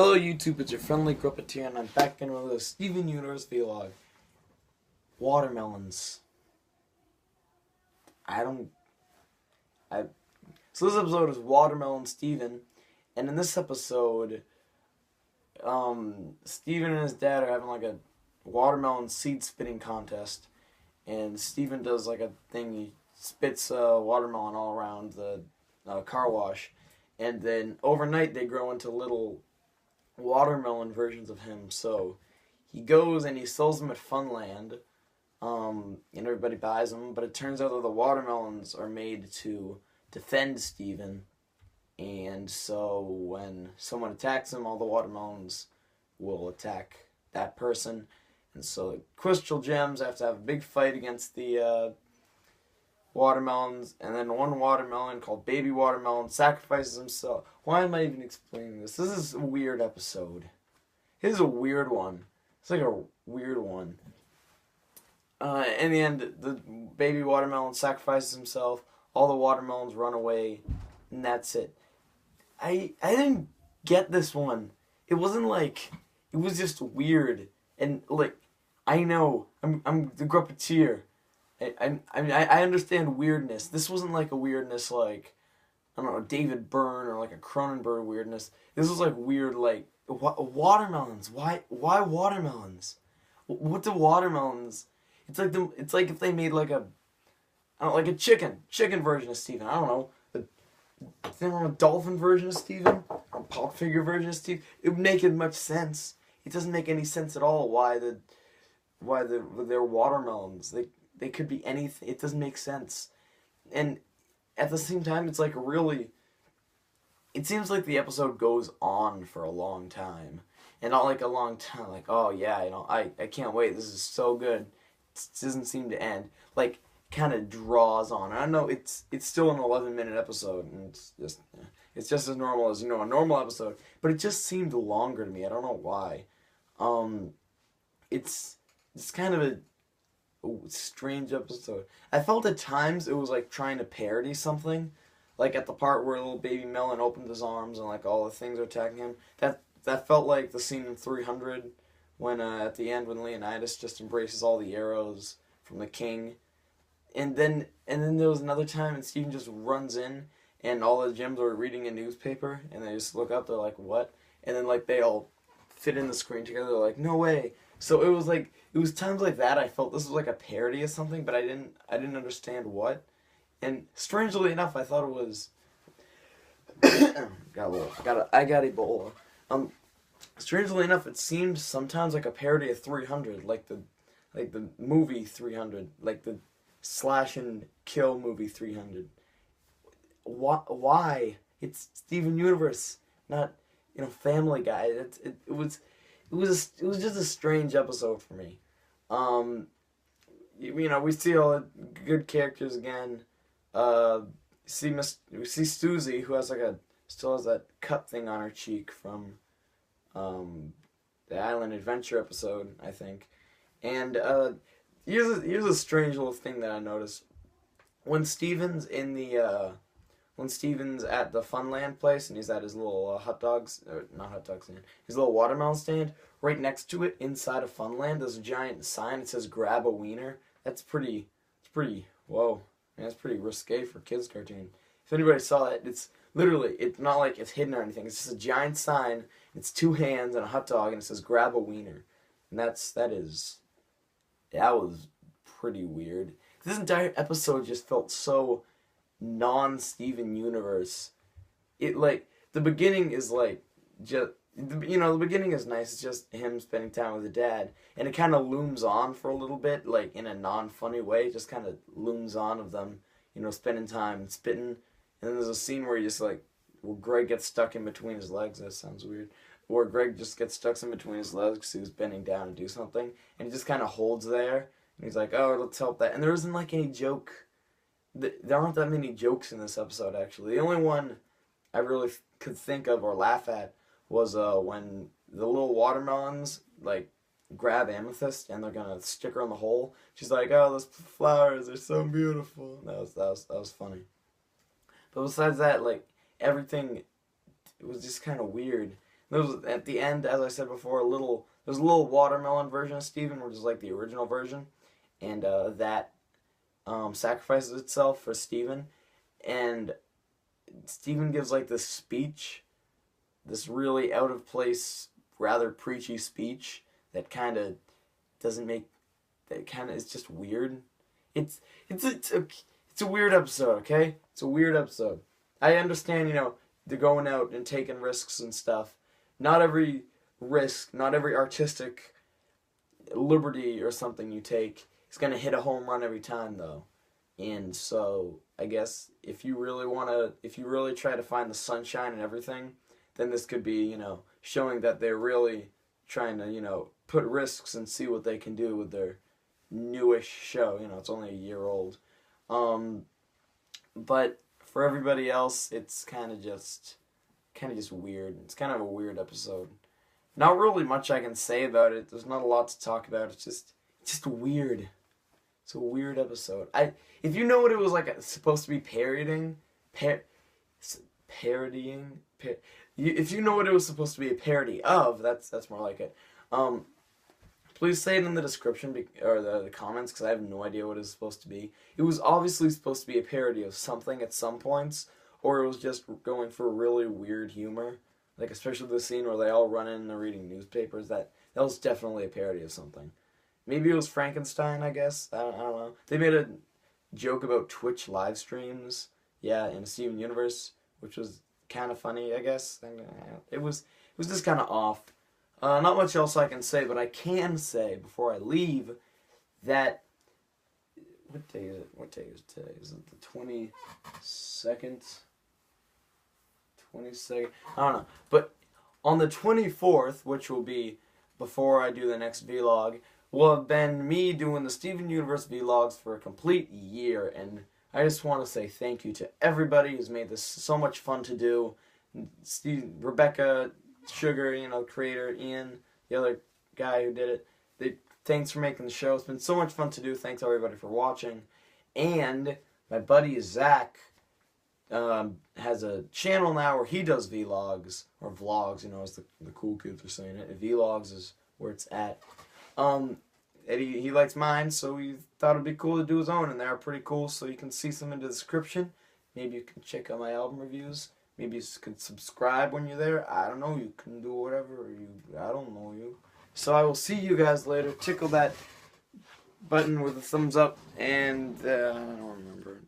Hello YouTube, it's your friendly Gruppeteer, and I'm back in with a Steven Universe vlog. Watermelons. So this episode is Watermelon Steven, and in this episode, Steven and his dad are having like a watermelon seed spitting contest, and Steven does like a thing, he spits watermelon all around the car wash, and then overnight they grow into little watermelon versions of him. So he goes and he sells them at Funland, and everybody buys them, but it turns out that the watermelons are made to defend Steven, and so when someone attacks him, all the watermelons will attack that person, and so the Crystal Gems have to have a big fight against the watermelons, and then one watermelon called Baby Watermelon sacrifices himself. Why am I even explaining this? This is a weird episode. This is a weird one. It's like a weird one. In the end, the Baby Watermelon sacrifices himself, all the watermelons run away, and that's it. I didn't get this one. It wasn't like, it was just weird, and like, I know, I'm the Gruppeteer. I understand weirdness. This wasn't like a weirdness like, I don't know, David Byrne or like a Cronenberg weirdness. This was like weird, like, watermelons. Why watermelons? What do watermelons? It's like if they made like a, I don't know, like a chicken version of Steven. I don't know, a dolphin version of Steven, a pop figure version of Steven. It would make it much sense. It doesn't make any sense at all. Why they're watermelons? They could be anything. It doesn't make sense. And at the same time, it's like really, it seems like the episode goes on for a long time. And not like a long time, like, oh yeah, you know, I can't wait, this is so good. It doesn't seem to end. Like, kind of draws on. I know it's still an 11-minute episode, and it's just as normal as, you know, a normal episode. But it just seemed longer to me. I don't know why. It's kind of a strange episode. I felt at times it was like trying to parody something, like at the part where little baby Melon opened his arms and like all the things are attacking him. That felt like the scene in 300 when at the end when Leonidas just embraces all the arrows from the king, and then there was another time and Steven just runs in and all the gems are reading a newspaper and they just look up, they're like, what? And then like they all fit in the screen together, they're like, no way. So it was like, it was times like that I felt this was like a parody of something, but I didn't understand what. And strangely enough, I thought it was I got Ebola. Strangely enough, it seemed sometimes like a parody of 300, like the movie 300, like the slash and kill movie 300. Why? It's Steven Universe, not, you know, Family Guy. It was just a strange episode for me. You know, we see all the good characters again. We see Susie, who has like still has that cut thing on her cheek from the Island Adventure episode, I think. And here's a strange little thing that I noticed. When Steven's at the Funland place and he's at his little his little watermelon stand, right next to it, inside of Funland, there's a giant sign that says "Grab a Wiener." It's pretty, whoa, man, that's pretty risque for a kids' cartoon. If anybody saw that, it's literally, it's not like it's hidden or anything. It's just a giant sign. It's two hands and a hot dog, and it says "Grab a Wiener," and that was pretty weird. This entire episode just felt so non-Steven Universe. It, like, the beginning is like just, you know, the beginning is nice. It's just him spending time with the dad, and it kind of looms on for a little bit, like in a non-funny way. It just kind of looms on of them, you know, spending time and spitting. And then there's a scene where he just like, well, Greg gets stuck in between his legs. That sounds weird. Where Greg just gets stuck in between his legs because he was bending down to do something, and he just kind of holds there, and he's like, oh, let's help that. And there isn't like any joke. There aren't that many jokes in this episode, actually. The only one I really could think of or laugh at was when the little watermelons like grab Amethyst and they're gonna stick her in the hole. She's like, "Oh, those flowers are so beautiful." That was funny. But besides that, like, everything, it was just kind of weird. There's at the end, as I said before, there's a little watermelon version of Steven, which is like the original version, and that sacrifices itself for Steven, and Steven gives like this speech, this really out of place, rather preachy speech that kind of doesn't make, that kind of is just weird. It's it's a weird episode, okay? It's a weird episode. I understand, they're going out and taking risks and stuff. Not every risk, not every artistic liberty or something you take is going to hit a home run every time, though. And so, I guess, if you really try to find the sunshine in everything, then this could be, showing that they're really trying to, put risks and see what they can do with their newish show. It's only a year old. But for everybody else, it's kind of just weird. It's kind of a weird episode. Not really much I can say about it. There's not a lot to talk about. It's just weird. It's a weird episode. If you know what it was like supposed to be parodying, if you know what it was supposed to be a parody of, that's more like it. Please say it in the description or the comments, because I have no idea what it's supposed to be. It was obviously supposed to be a parody of something at some points, or it was just going for really weird humor. Like, especially the scene where they all run in and they're reading newspapers. That was definitely a parody of something. Maybe it was Frankenstein, I guess. I don't know. They made a joke about Twitch live streams, in Steven Universe, which was kind of funny, I guess. It was just kind of off. Not much else I can say, but I can say before I leave that... What day is it? What day is it today? Is it the 22nd? 22nd? I don't know. But on the 24th, which will be before I do the next vlog, will have been me doing the Steven Universe vlogs for a complete year. And I just want to say thank you to everybody who's made this so much fun to do. Rebecca... Sugar, creator, Ian, the other guy who did it. Thanks for making the show. It's been so much fun to do. Thanks everybody for watching. And my buddy Zach has a channel now where he does vlogs, or vlogs, as the cool kids are saying it. Vlogs is where it's at. And he likes mine, so he thought it'd be cool to do his own, and they're pretty cool, so you can see some in the description. Maybe you can check out my album reviews. Maybe you can subscribe when you're there. I don't know. You can do whatever. I don't know you. So I will see you guys later. Tickle that button with a thumbs up. And I don't remember.